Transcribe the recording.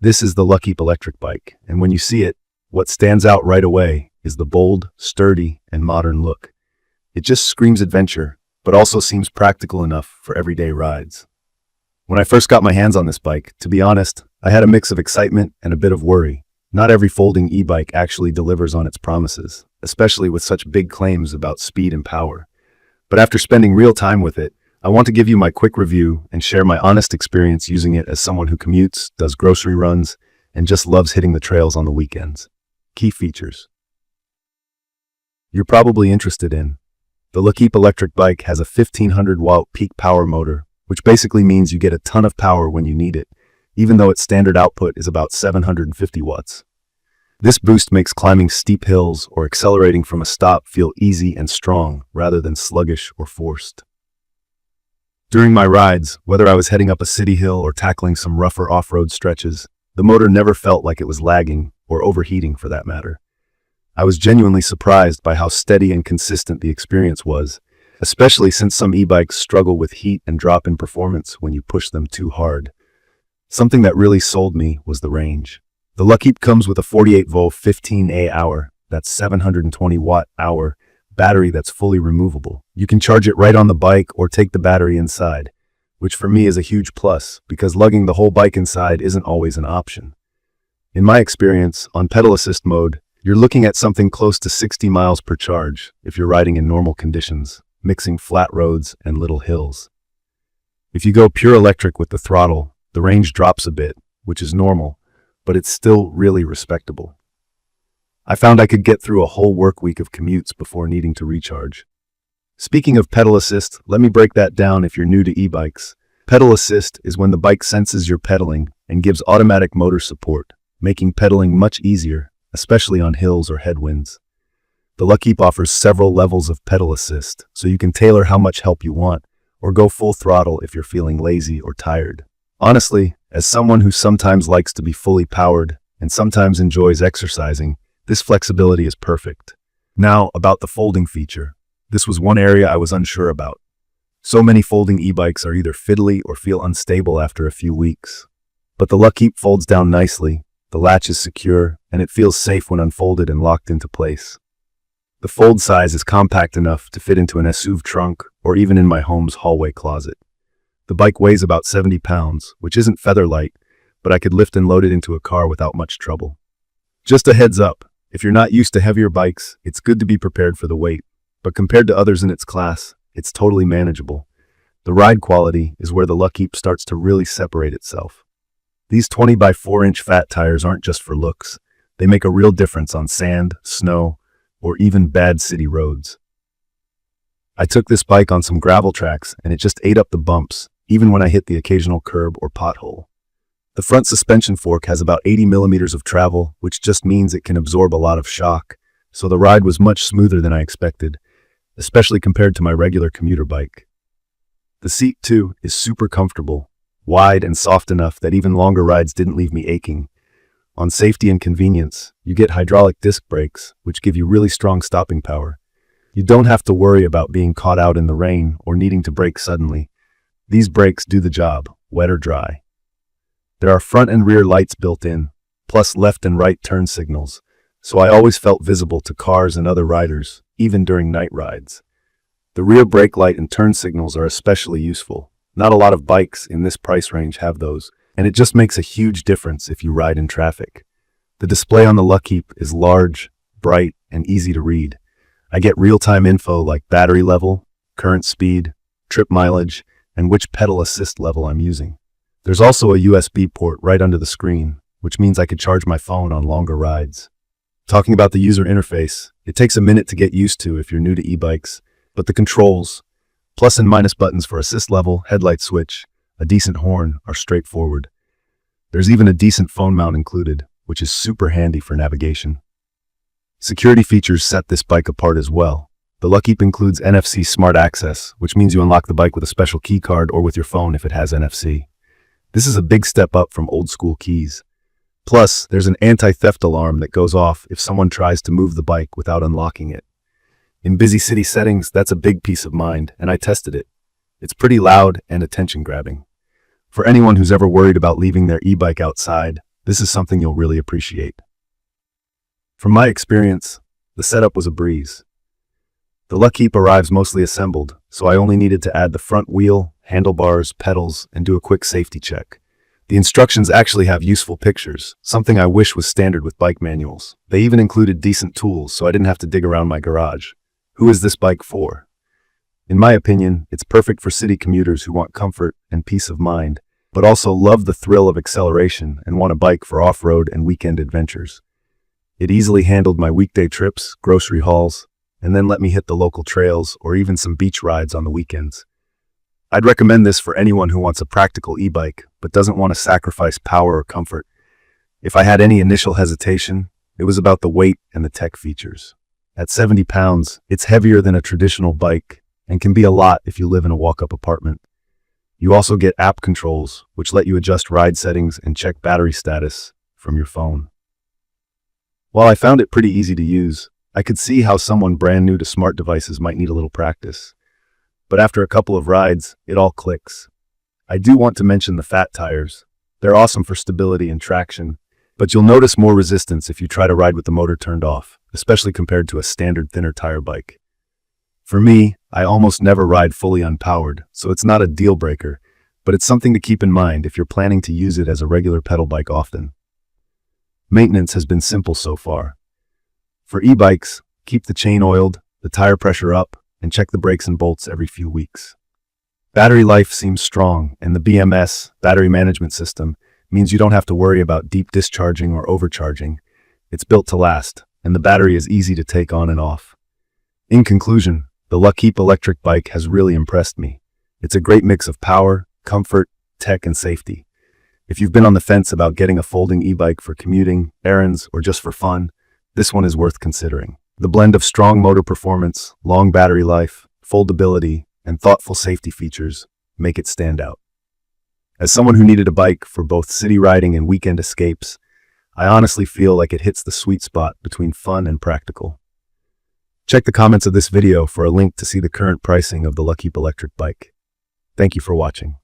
This is the Luckeep Electric Bike, and when you see it, what stands out right away is the bold, sturdy, and modern look. It just screams adventure, but also seems practical enough for everyday rides. When I first got my hands on this bike, to be honest, I had a mix of excitement and a bit of worry. Not every folding e-bike actually delivers on its promises, especially with such big claims about speed and power. But after spending real time with it, I want to give you my quick review and share my honest experience using it as someone who commutes, does grocery runs, and just loves hitting the trails on the weekends. Key features you're probably interested in. The Luckeep Electric Bike has a 1500-watt peak power motor, which basically means you get a ton of power when you need it, even though its standard output is about 750 watts. This boost makes climbing steep hills or accelerating from a stop feel easy and strong rather than sluggish or forced. During my rides, whether I was heading up a city hill or tackling some rougher off-road stretches, the motor never felt like it was lagging or overheating for that matter. I was genuinely surprised by how steady and consistent the experience was, especially since some e-bikes struggle with heat and drop in performance when you push them too hard. Something that really sold me was the range. The Luckeep comes with a 48-volt 15Ah, that's 720 watt-hour, battery that's fully removable. You can charge it right on the bike or take the battery inside, which for me is a huge plus because lugging the whole bike inside isn't always an option. In my experience, on pedal assist mode, you're looking at something close to 60 miles per charge if you're riding in normal conditions, mixing flat roads and little hills. If you go pure electric with the throttle, the range drops a bit, which is normal, but it's still really respectable. I found I could get through a whole work week of commutes before needing to recharge. Speaking of pedal assist, let me break that down if you're new to e-bikes. Pedal assist is when the bike senses you're pedaling and gives automatic motor support, making pedaling much easier, especially on hills or headwinds. The Luckeep offers several levels of pedal assist, so you can tailor how much help you want, or go full throttle if you're feeling lazy or tired. Honestly, as someone who sometimes likes to be fully powered and sometimes enjoys exercising, this flexibility is perfect. Now, about the folding feature. This was one area I was unsure about. So many folding e-bikes are either fiddly or feel unstable after a few weeks. But the Luckeep folds down nicely, the latch is secure, and it feels safe when unfolded and locked into place. The fold size is compact enough to fit into an SUV trunk or even in my home's hallway closet. The bike weighs about 70 pounds, which isn't feather light, but I could lift and load it into a car without much trouble. Just a heads up, if you're not used to heavier bikes, it's good to be prepared for the weight, but compared to others in its class, it's totally manageable. The ride quality is where the Luckeep starts to really separate itself. These 20 by 4 inch fat tires aren't just for looks. They make a real difference on sand, snow, or even bad city roads. I took this bike on some gravel tracks and it just ate up the bumps, even when I hit the occasional curb or pothole. The front suspension fork has about 80 millimeters of travel, which just means it can absorb a lot of shock, so the ride was much smoother than I expected, especially compared to my regular commuter bike. The seat, too, is super comfortable, wide and soft enough that even longer rides didn't leave me aching. On safety and convenience, you get hydraulic disc brakes, which give you really strong stopping power. You don't have to worry about being caught out in the rain or needing to brake suddenly. These brakes do the job, wet or dry. There are front and rear lights built in, plus left and right turn signals, so I always felt visible to cars and other riders, even during night rides. The rear brake light and turn signals are especially useful. Not a lot of bikes in this price range have those, and it just makes a huge difference if you ride in traffic. The display on the Luckeep is large, bright, and easy to read. I get real-time info like battery level, current speed, trip mileage, and which pedal assist level I'm using. There's also a USB port right under the screen, which means I could charge my phone on longer rides. Talking about the user interface, it takes a minute to get used to if you're new to e-bikes, but the controls, plus and minus buttons for assist level, headlight switch, a decent horn, are straightforward. There's even a decent phone mount included, which is super handy for navigation. Security features set this bike apart as well. The Luckeep includes NFC Smart Access, which means you unlock the bike with a special key card or with your phone if it has NFC. This is a big step up from old-school keys. Plus, there's an anti-theft alarm that goes off if someone tries to move the bike without unlocking it. In busy city settings, that's a big peace of mind, and I tested it. It's pretty loud and attention-grabbing. For anyone who's ever worried about leaving their e-bike outside, This is something you'll really appreciate. From my experience, the setup was a breeze. The Luckeep arrives mostly assembled, so I only needed to add the front wheel, handlebars, pedals, and do a quick safety check. The instructions actually have useful pictures, something I wish was standard with bike manuals. They even included decent tools, so I didn't have to dig around my garage. Who is this bike for? In my opinion, it's perfect for city commuters who want comfort and peace of mind, but also love the thrill of acceleration and want a bike for off-road and weekend adventures. It easily handled my weekday trips, grocery hauls, and then let me hit the local trails or even some beach rides on the weekends. I'd recommend this for anyone who wants a practical e-bike but doesn't want to sacrifice power or comfort. If I had any initial hesitation, it was about the weight and the tech features. At 70 pounds, it's heavier than a traditional bike and can be a lot if you live in a walk-up apartment. You also get app controls, which let you adjust ride settings and check battery status from your phone. While I found it pretty easy to use, I could see how someone brand new to smart devices might need a little practice. But after a couple of rides, it all clicks. I do want to mention the fat tires. They're awesome for stability and traction, but you'll notice more resistance if you try to ride with the motor turned off, especially compared to a standard thinner tire bike. For me, I almost never ride fully unpowered, so it's not a deal breaker, but it's something to keep in mind if you're planning to use it as a regular pedal bike often. Maintenance has been simple so far. For e-bikes, keep the chain oiled, the tire pressure up, and check the brakes and bolts every few weeks. Battery life seems strong, and the BMS, battery management system, means you don't have to worry about deep discharging or overcharging. It's built to last, and the battery is easy to take on and off. In conclusion, the Luckeep Electric Bike has really impressed me. It's a great mix of power, comfort, tech, and safety. If you've been on the fence about getting a folding e-bike for commuting, errands, or just for fun, this one is worth considering. The blend of strong motor performance, long battery life, foldability, and thoughtful safety features make it stand out. As someone who needed a bike for both city riding and weekend escapes, I honestly feel like it hits the sweet spot between fun and practical. Check the comments of this video for a link to see the current pricing of the Luckeep Electric Bike. Thank you for watching.